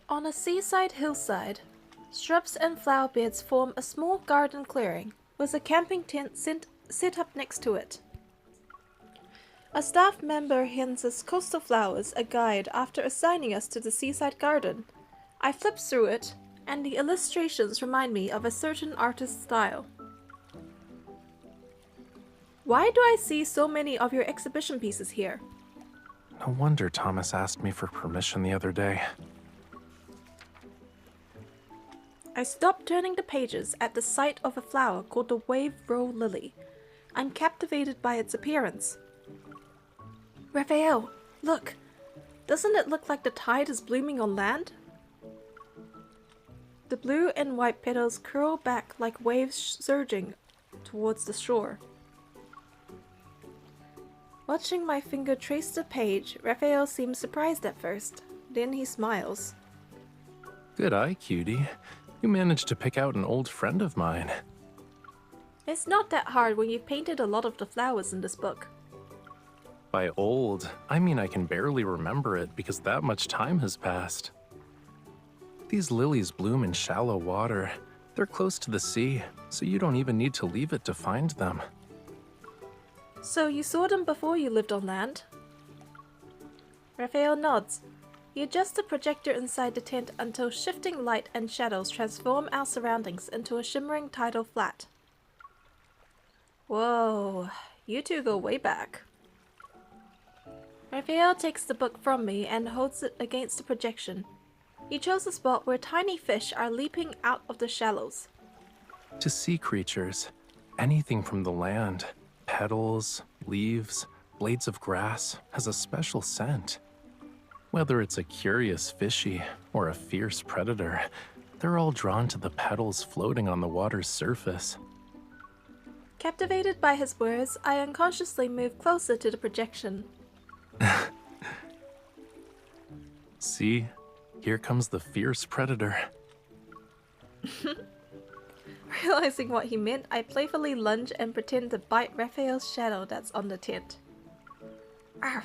On a seaside hillside, shrubs and flower beds form a small garden clearing, with a camping tent set up next to it. A staff member hands us Coastal Flowers a guide after assigning us to the seaside garden. I flip through it, and the illustrations remind me of a certain artist's style. Why do I see so many of your exhibition pieces here? No wonder Thomas asked me for permission the other day. I stop turning the pages at the sight of a flower called the Wave Row Lily. I'm captivated by its appearance. Raphael, look! Doesn't it look like the tide is blooming on land? The blue and white petals curl back like waves surging towards the shore. Watching my finger trace the page, Raphael seems surprised at first. Then he smiles. Good eye, cutie. You managed to pick out an old friend of mine. It's not that hard when you've painted a lot of the flowers in this book. By old, I mean I can barely remember it because that much time has passed. These lilies bloom in shallow water. They're close to the sea, so you don't even need to leave it to find them. So you saw them before you lived on land? Raphael nods. He adjusts the projector inside the tent until shifting light and shadows transform our surroundings into a shimmering tidal flat. Whoa, you two go way back. Raphael takes the book from me and holds it against the projection. He chose a spot where tiny fish are leaping out of the shallows. To sea creatures, anything from the land, petals, leaves, blades of grass, has a special scent. Whether it's a curious fishy or a fierce predator, they're all drawn to the petals floating on the water's surface. Captivated by his words, I unconsciously move closer to the projection. See? Here comes the fierce predator. Realizing what he meant, I playfully lunge and pretend to bite Raphael's shadow that's on the tent. Arr!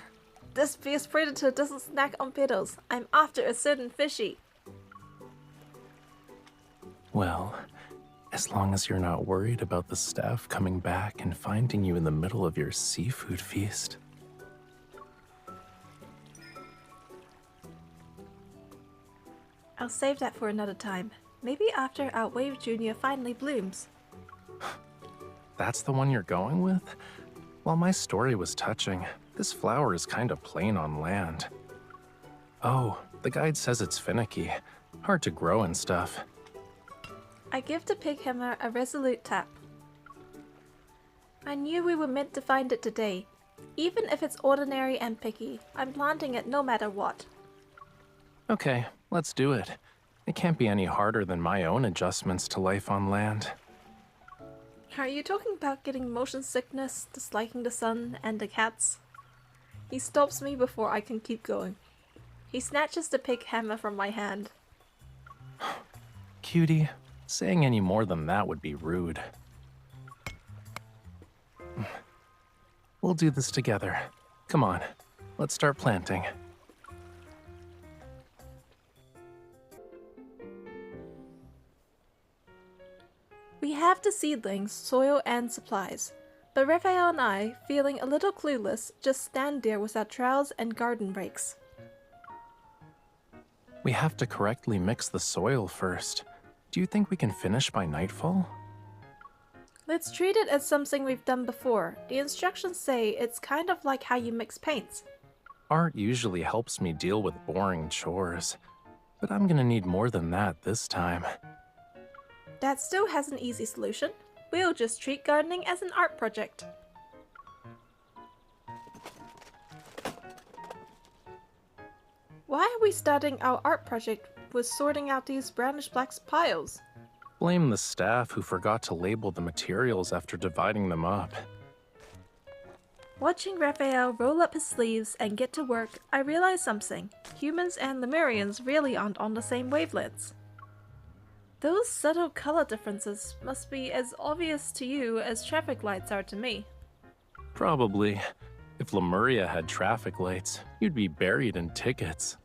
This fierce predator doesn't snack on petals. I'm after a certain fishy. Well, as long as you're not worried about the staff coming back and finding you in the middle of your seafood feast. I'll save that for another time. Maybe after our Wave Junior finally blooms. That's the one you're going with? While my story was touching, this flower is kind of plain on land. Oh, the guide says it's finicky, hard to grow and stuff. I give the pig hammer a resolute tap. I knew we were meant to find it today. Even if it's ordinary and picky, I'm planting it no matter what. Okay, let's do it. It can't be any harder than my own adjustments to life on land. Are you talking about getting motion sickness, disliking the sun, and the cats? He stops me before I can keep going. He snatches the pig hammer from my hand. Cutie, saying any more than that would be rude. We'll do this together. Come on, let's start planting. We have the seedlings, soil, and supplies, but Raphael and I, feeling a little clueless, just stand there with our trowels and garden rakes. We have to correctly mix the soil first. Do you think we can finish by nightfall? Let's treat it as something we've done before. The instructions say it's kind of like how you mix paints. Art usually helps me deal with boring chores, but I'm gonna need more than that this time. That still has an easy solution. We'll just treat gardening as an art project. Why are we starting our art project with sorting out these brownish-black piles? Blame the staff who forgot to label the materials after dividing them up. Watching Raphael roll up his sleeves and get to work, I realize something. Humans and Lemurians really aren't on the same wavelengths. Those subtle color differences must be as obvious to you as traffic lights are to me. Probably. If Lemuria had traffic lights, you'd be buried in tickets.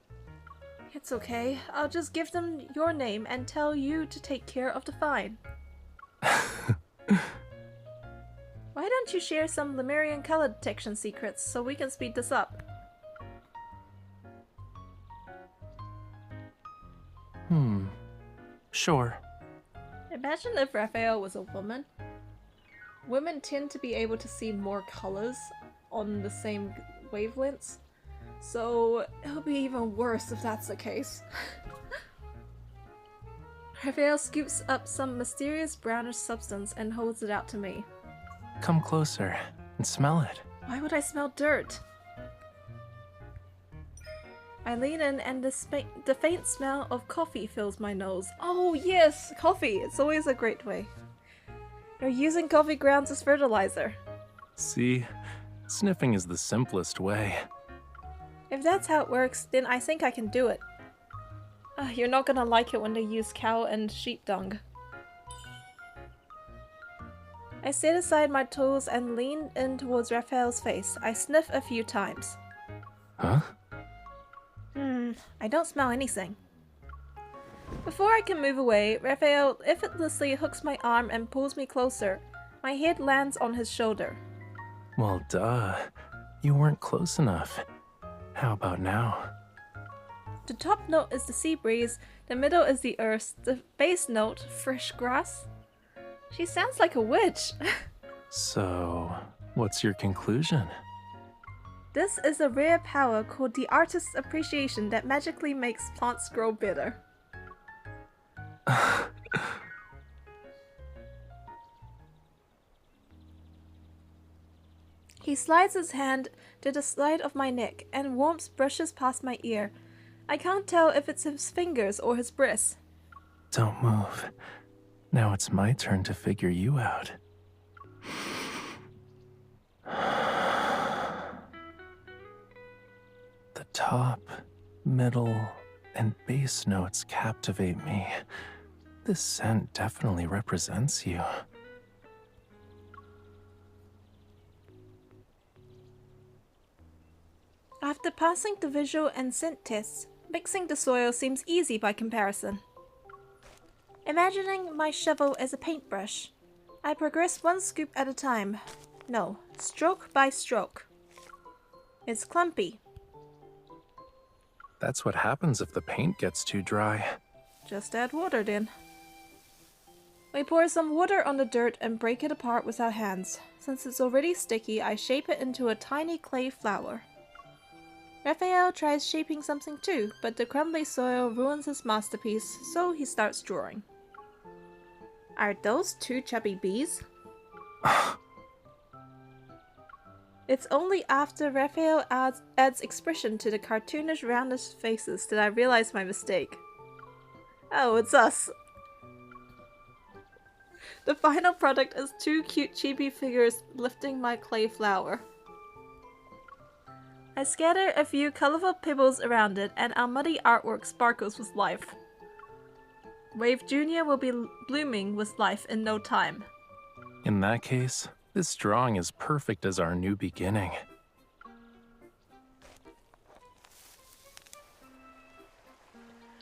It's okay. I'll just give them your name and tell you to take care of the fine. Why don't you share some Lemurian color detection secrets so we can speed this up? Sure. Imagine if Rafayel was a woman. Women tend to be able to see more colors on the same wavelengths, so it'll be even worse if that's the case. Rafayel scoops up some mysterious brownish substance and holds it out to me. Come closer and smell it. Why would I smell dirt? I lean in and the faint smell of coffee fills my nose. Oh yes, coffee! It's always a great way. You're using coffee grounds as fertilizer. See? Sniffing is the simplest way. If that's how it works, then I think I can do it. You're not gonna like it when they use cow and sheep dung. I set aside my tools and lean in towards Rafayel's face. I sniff a few times. Huh? I don't smell anything. Before I can move away, Rafayel effortlessly hooks my arm and pulls me closer. My head lands on his shoulder. Well, duh. You weren't close enough. How about now? The top note is the sea breeze, the middle is the earth, the base note, fresh grass. She sounds like a witch. So, what's your conclusion? This is a rare power called the artist's appreciation that magically makes plants grow better. He slides his hand to the side of my neck and warmth brushes past my ear. I can't tell if it's his fingers or his breath. Don't move. Now it's my turn to figure you out. The top, middle, and bass notes captivate me. This scent definitely represents you. After passing the visual and scent tests, mixing the soil seems easy by comparison. Imagining my shovel as a paintbrush, I progress one scoop at a time. No, stroke by stroke. It's clumpy. That's what happens if the paint gets too dry. Just add water then. We pour some water on the dirt and break it apart with our hands. Since it's already sticky, I shape it into a tiny clay flower. Rafayel tries shaping something too, but the crumbly soil ruins his masterpiece, so he starts drawing. Are those two chubby bees? It's only after Rafayel adds expression to the cartoonish roundish faces that I realize my mistake. Oh, it's us! The final product is two cute chibi figures lifting my clay flower. I scatter a few colorful pebbles around it and our muddy artwork sparkles with life. Wave Jr. will be blooming with life in no time. In that case, this drawing is perfect as our new beginning.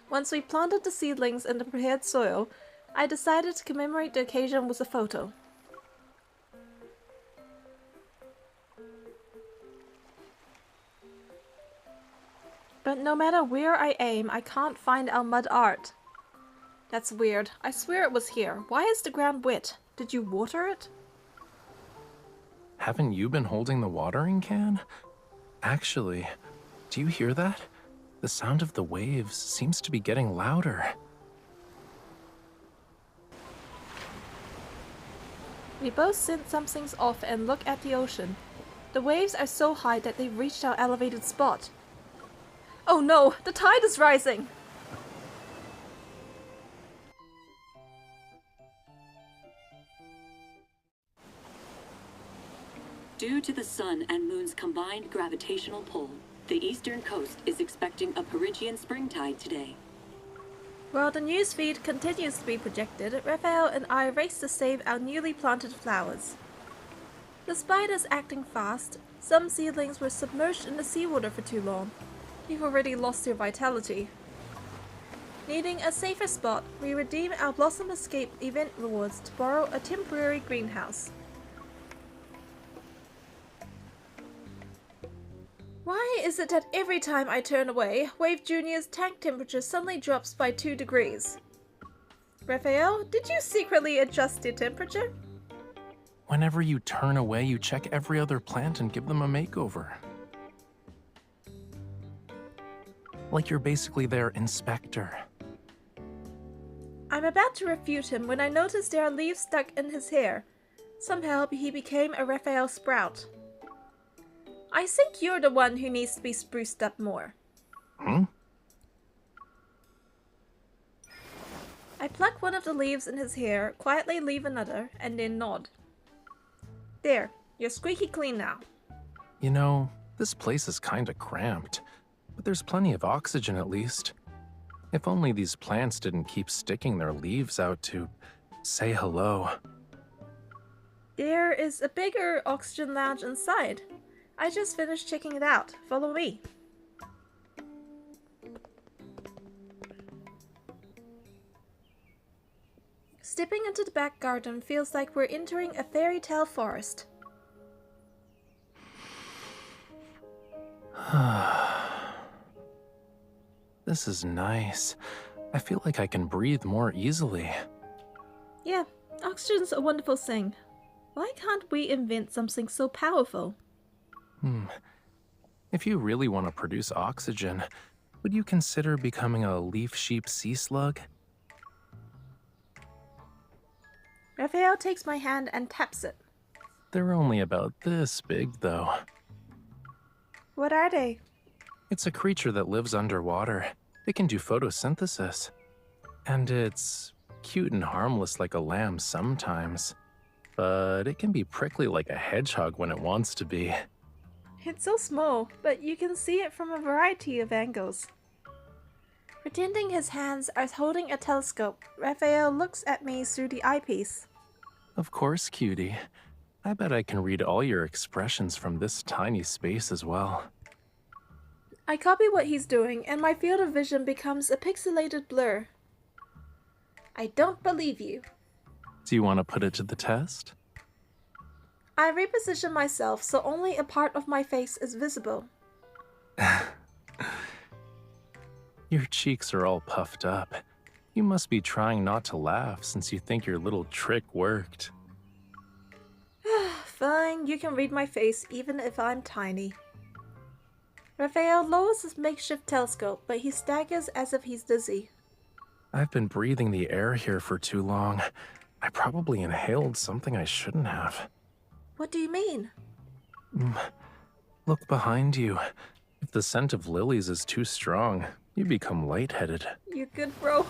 Once we planted the seedlings in the prepared soil, I decided to commemorate the occasion with a photo. But no matter where I aim, I can't find our mud art. That's weird. I swear it was here. Why is the ground wet? Did you water it? Haven't you been holding the watering can? Actually, do you hear that? The sound of the waves seems to be getting louder. We both sense something's off and look at the ocean. The waves are so high that they've reached our elevated spot. Oh no! The tide is rising! Due to the sun and moon's combined gravitational pull, the eastern coast is expecting a Perigean spring tide today. While the newsfeed continues to be projected, Rafayel and I race to save our newly planted flowers. Despite us acting fast, some seedlings were submerged in the seawater for too long. They've already lost their vitality. Needing a safer spot, we redeem our Blossom Escape event rewards to borrow a temporary greenhouse. Why is it that every time I turn away, Wave Jr.'s tank temperature suddenly drops by 2 degrees? Raphael, did you secretly adjust your temperature? Whenever you turn away, you check every other plant and give them a makeover. Like you're basically their inspector. I'm about to refute him when I notice there are leaves stuck in his hair. Somehow he became a Raphael sprout. I think you're the one who needs to be spruced up more. I pluck one of the leaves in his hair, quietly leave another, and then nod. There, you're squeaky clean now. You know, this place is kinda cramped, but there's plenty of oxygen at least. If only these plants didn't keep sticking their leaves out to say hello. There is a bigger oxygen lounge inside. I just finished checking it out. Follow me. Stepping into the back garden feels like we're entering a fairy tale forest. This is nice. I feel like I can breathe more easily. Yeah, oxygen's a wonderful thing. Why can't we invent something so powerful? If you really want to produce oxygen, would you consider becoming a leaf sheep sea slug? Raphael takes my hand and taps it. They're only about this big, though. What are they? It's a creature that lives underwater. It can do photosynthesis. And it's cute and harmless like a lamb sometimes. But it can be prickly like a hedgehog when it wants to be. It's so small, but you can see it from a variety of angles. Pretending his hands are holding a telescope, Raphael looks at me through the eyepiece. Of course, cutie. I bet I can read all your expressions from this tiny space as well. I copy what he's doing, and my field of vision becomes a pixelated blur. I don't believe you. Do you want to put it to the test? I reposition myself so only a part of my face is visible. Your cheeks are all puffed up. You must be trying not to laugh since you think your little trick worked. Fine, you can read my face even if I'm tiny. Raphael lowers his makeshift telescope, but he staggers as if he's dizzy. I've been breathing the air here for too long. I probably inhaled something I shouldn't have. What do you mean? Look behind you. If the scent of lilies is too strong, you become lightheaded. You good, bro?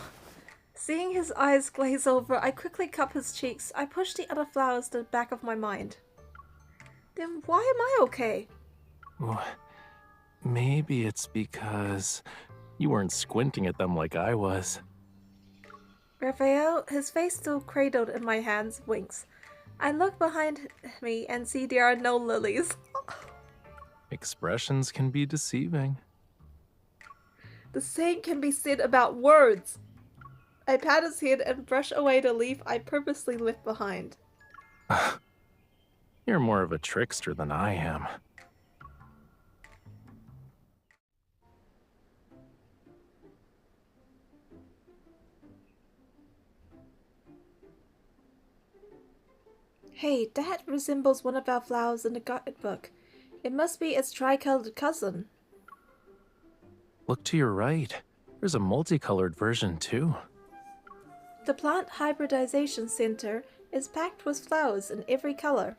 Seeing his eyes glaze over, I quickly cup his cheeks. I push the other flowers to the back of my mind. Then why am I okay? Well, maybe it's because you weren't squinting at them like I was. Raphael, his face still cradled in my hands, winks. I look behind me and see there are no lilies. Expressions can be deceiving. The same can be said about words. I pat his head and brush away the leaf I purposely left behind. You're more of a trickster than I am. Hey, that resembles one of our flowers in the guidebook. It must be its tricolored cousin. Look to your right. There's a multicolored version too. The Plant Hybridization Center is packed with flowers in every color.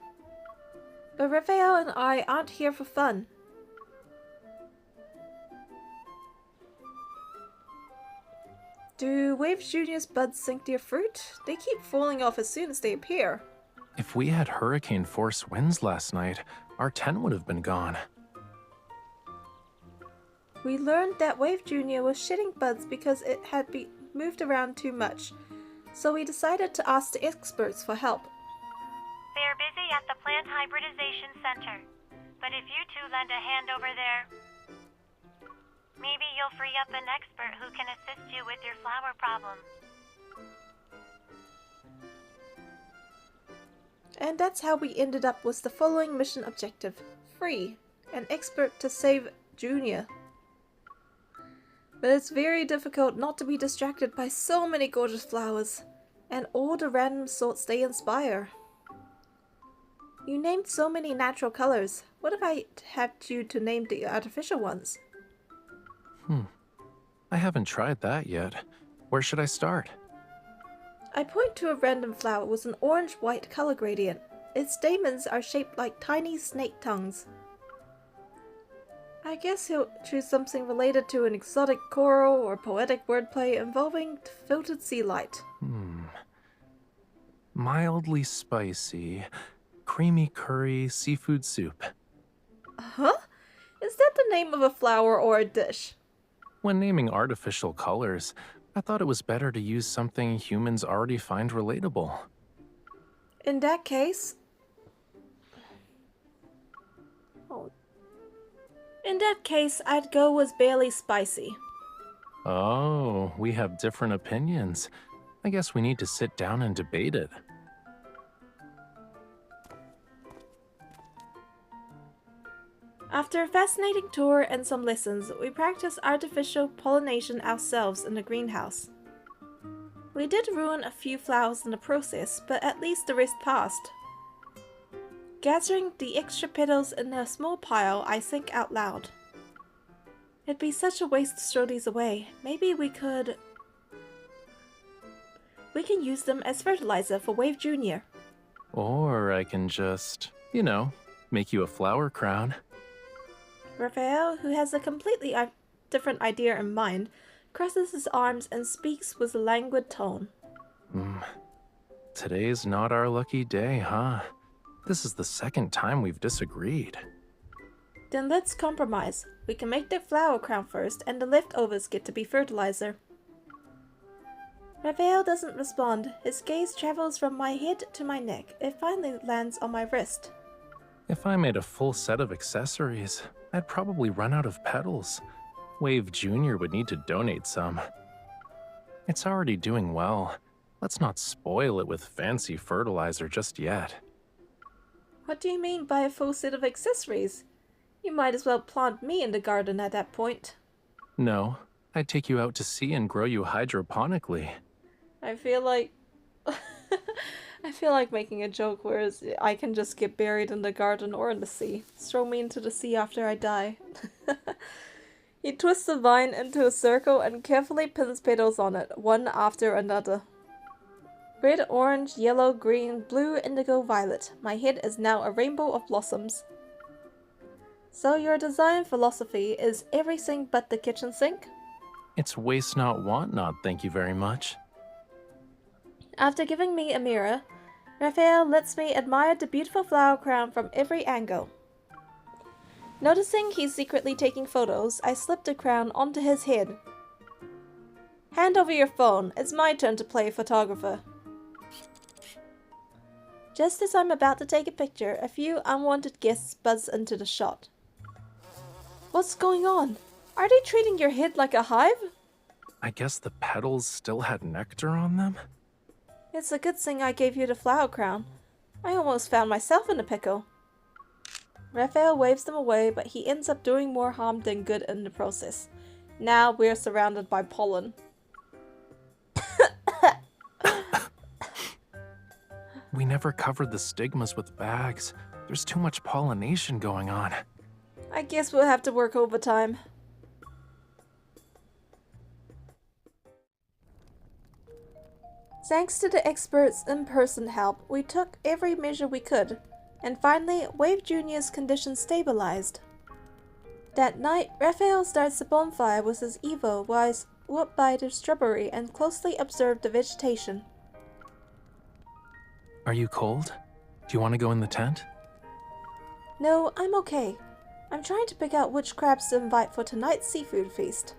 But Raphael and I aren't here for fun. Do Wave Jr.'s buds sink their fruit? They keep falling off as soon as they appear. If we had hurricane force winds last night, our tent would have been gone. We learned that Wave Jr. was shedding buds because it had been moved around too much, so we decided to ask the experts for help. They are busy at the Plant Hybridization Center, but if you two lend a hand over there, Maybe you'll free up an expert who can assist you with your flower problem. And that's how we ended up with the following mission objective. Free an expert to save Junior. But it's very difficult not to be distracted by so many gorgeous flowers, and all the random sorts they inspire. You named so many natural colors. What if I had you to name the artificial ones? I haven't tried that yet. Where should I start? I point to a random flower with an orange-white color gradient. Its stamens are shaped like tiny snake tongues. I guess he'll choose something related to an exotic coral or poetic wordplay involving filtered sea light. Mildly spicy, creamy curry seafood soup. Huh? Is that the name of a flower or a dish? When naming artificial colors, I thought it was better to use something humans already find relatable. In that case... I'd go with barely spicy. Oh, we have different opinions. I guess we need to sit down and debate it. After a fascinating tour and some lessons, we practiced artificial pollination ourselves in the greenhouse. We did ruin a few flowers in the process, but at least the rest passed. Gathering the extra petals in a small pile, I think out loud. It'd be such a waste to throw these away. Maybe we can use them as fertilizer for Wave Junior. Or I can just, make you a flower crown. Rafayel, who has a completely different idea in mind, crosses his arms and speaks with a languid tone. Today's not our lucky day, huh? This is the second time we've disagreed. Then let's compromise. We can make the flower crown first, and the leftovers get to be fertilizer. Rafayel doesn't respond. His gaze travels from my head to my neck. It finally lands on my wrist. If I made a full set of accessories, I'd probably run out of petals. Wave Junior would need to donate some. It's already doing well. Let's not spoil it with fancy fertilizer just yet. What do you mean by a full set of accessories? You might as well plant me in the garden at that point. No, I'd take you out to sea and grow you hydroponically. I feel like... I feel like making a joke where I can just get buried in the garden or in the sea. Throw me into the sea after I die. He twists the vine into a circle and carefully pins petals on it, one after another. Red, orange, yellow, green, blue, indigo, violet. My head is now a rainbow of blossoms. So your design philosophy is everything but the kitchen sink? It's waste not, want not, thank you very much. After giving me a mirror, Rafayel lets me admire the beautiful flower crown from every angle. Noticing he's secretly taking photos, I slip the crown onto his head. Hand over your phone. It's my turn to play photographer. Just as I'm about to take a picture, a few unwanted guests buzz into the shot. What's going on? Are they treating your head like a hive? I guess the petals still had nectar on them? It's a good thing I gave you the flower crown. I almost found myself in a pickle. Rafayel waves them away, but he ends up doing more harm than good in the process. Now we're surrounded by pollen. We never covered the stigmas with bags. There's too much pollination going on. I guess we'll have to work overtime. Thanks to the experts' in-person help, we took every measure we could, and finally, Wave Junior's condition stabilized. That night, Rafayel starts the bonfire with his Evo while I walk by the shrubbery and closely observe the vegetation. Are you cold? Do you want to go in the tent? No, I'm okay. I'm trying to pick out which crabs to invite for tonight's seafood feast.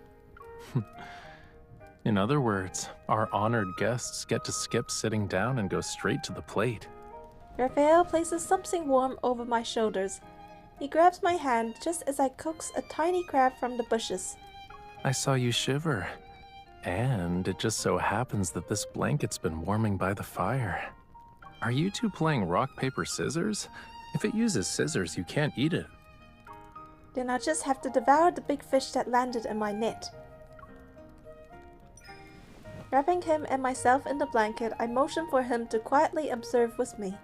In other words, our honored guests get to skip sitting down and go straight to the plate. Rafayel places something warm over my shoulders. He grabs my hand just as I coax a tiny crab from the bushes. I saw you shiver. And it just so happens that this blanket's been warming by the fire. Are you two playing rock, paper, scissors? If it uses scissors, you can't eat it. Then I just have to devour the big fish that landed in my net. Wrapping him and myself in the blanket, I motion for him to quietly observe with me.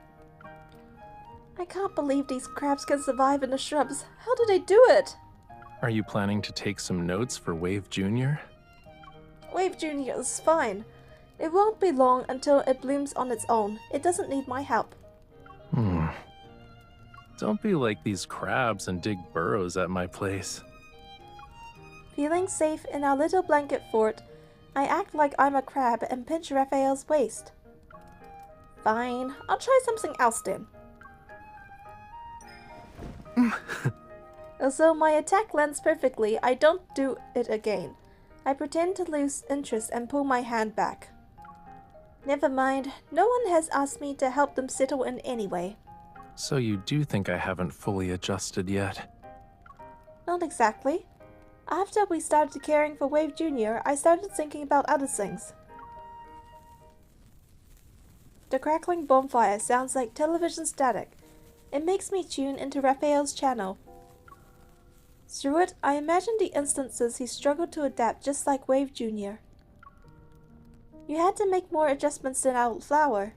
I can't believe these crabs can survive in the shrubs. How do they do it? Are you planning to take some notes for Wave Jr.? Wave Jr. is fine. It won't be long until it blooms on its own. It doesn't need my help. Don't be like these crabs and dig burrows at my place. Feeling safe in our little blanket fort, I act like I'm a crab and pinch Rafayel's waist. Fine, I'll try something else then. Although my attack lands perfectly, I don't do it again. I pretend to lose interest and pull my hand back. Never mind, no one has asked me to help them settle in anyway. So you do think I haven't fully adjusted yet? Not exactly. After we started caring for Wave Jr., I started thinking about other things. The crackling bonfire sounds like television static. It makes me tune into Rafayel's channel. Through it, I imagine the instances he struggled to adapt just like Wave Jr. You had to make more adjustments than our flower.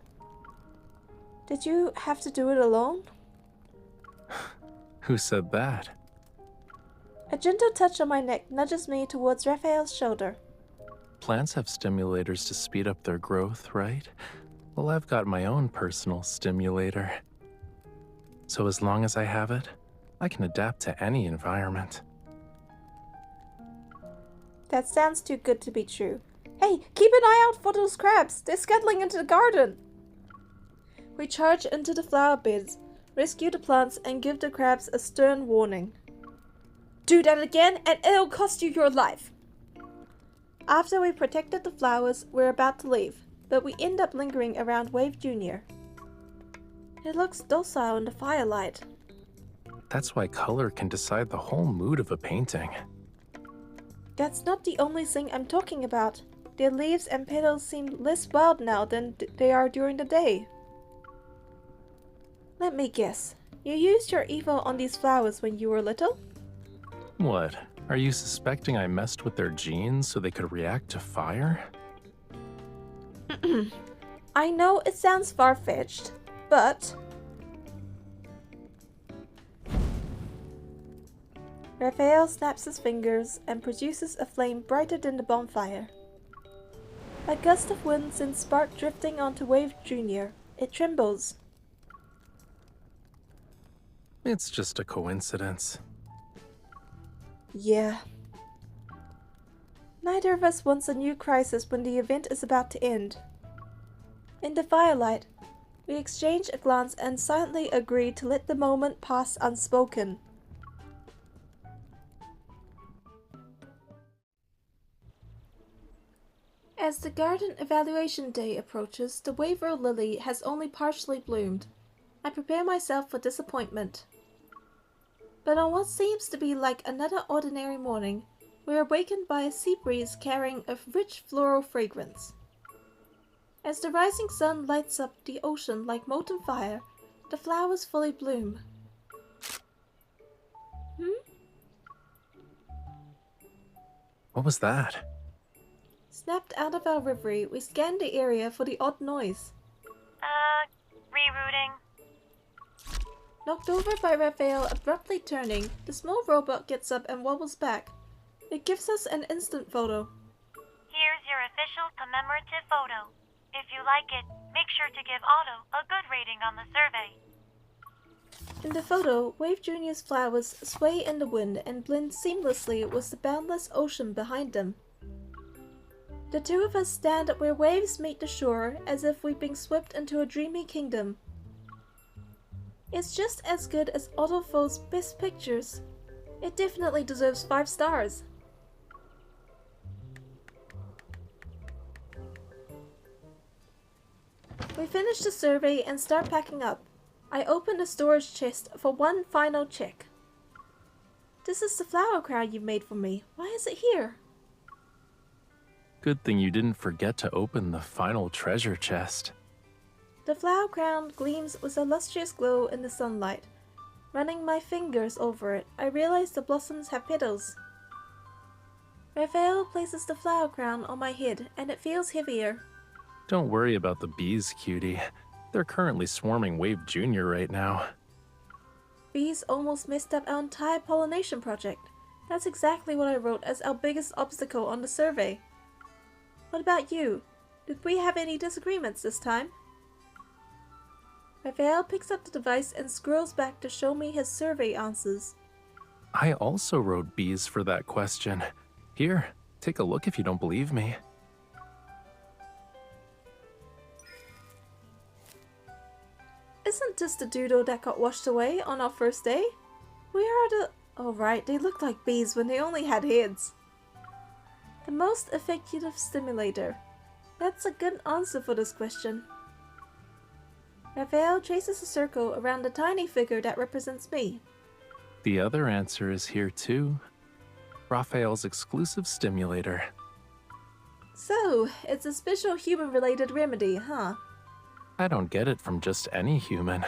Did you have to do it alone? Who said that? A gentle touch on my neck nudges me towards Rafayel's shoulder. Plants have stimulators to speed up their growth, right? Well, I've got my own personal stimulator. So as long as I have it, I can adapt to any environment. That sounds too good to be true. Hey, keep an eye out for those crabs! They're scuttling into the garden! We charge into the flower beds, rescue the plants, and give the crabs a stern warning. Do that again and it'll cost you your life! After we protected the flowers, we're about to leave, but we end up lingering around Wave Jr. It looks docile in the firelight. That's why color can decide the whole mood of a painting. That's not the only thing I'm talking about. Their leaves and petals seem less wild now than they are during the day. Let me guess. You used your evil on these flowers when you were little? What? Are you suspecting I messed with their genes so they could react to fire? I know it sounds far-fetched, but... Rafayel snaps his fingers and produces a flame brighter than the bonfire. A gust of wind sends spark drifting onto Wave Jr. It trembles. It's just a coincidence. Yeah. Neither of us wants a new crisis when the event is about to end. In the firelight, we exchange a glance and silently agree to let the moment pass unspoken. As the garden evaluation day approaches, the Waver lily has only partially bloomed. I prepare myself for disappointment. But on what seems to be like another ordinary morning, we are awakened by a sea breeze carrying a rich floral fragrance. As the rising sun lights up the ocean like molten fire, the flowers fully bloom. What was that? Snapped out of our reverie, we scan the area for the odd noise. Rerouting. Knocked over by Rafayel abruptly turning, the small robot gets up and wobbles back. It gives us an instant photo. Here's your official commemorative photo. If you like it, make sure to give Otto a good rating on the survey. In the photo, Wave Jr.'s flowers sway in the wind and blend seamlessly with the boundless ocean behind them. The two of us stand where waves meet the shore as if we've been swept into a dreamy kingdom. It's just as good as Otto Fo's best pictures. It definitely deserves 5 stars. We finish the survey and start packing up. I open the storage chest for one final check. This is the flower crown you made for me. Why is it here? Good thing you didn't forget to open the final treasure chest. The flower crown gleams with a lustrous glow in the sunlight. Running my fingers over it, I realize the blossoms have petals. Rafayel places the flower crown on my head, and it feels heavier. Don't worry about the bees, cutie. They're currently swarming Wave Junior right now. Bees almost messed up our entire pollination project. That's exactly what I wrote as our biggest obstacle on the survey. What about you? Did we have any disagreements this time? Rafayel picks up the device and scrolls back to show me his survey answers. I also wrote bees for that question. Here, take a look if you don't believe me. Isn't this the doodle that got washed away on our first day? Where are the... Oh right, they looked like bees when they only had heads. The most effective stimulator. That's a good answer for this question. Rafayel traces a circle around the tiny figure that represents me. The other answer is here too. Raphael's exclusive stimulator. So, it's a special human-related remedy, huh? I don't get it from just any human.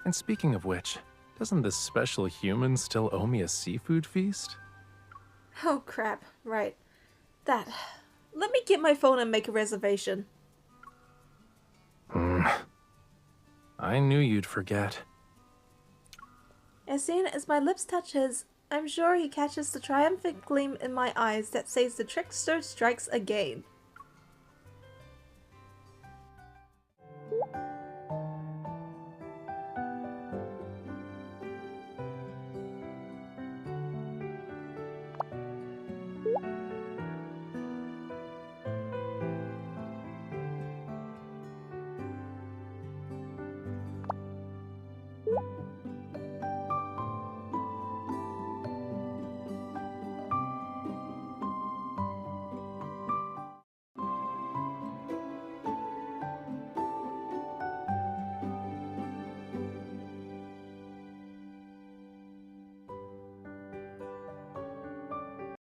And speaking of which, doesn't this special human still owe me a seafood feast? Oh crap, right. That. Let me get my phone and make a reservation. I knew you'd forget. As soon as my lips touch his, I'm sure he catches the triumphant gleam in my eyes that says the trickster strikes again.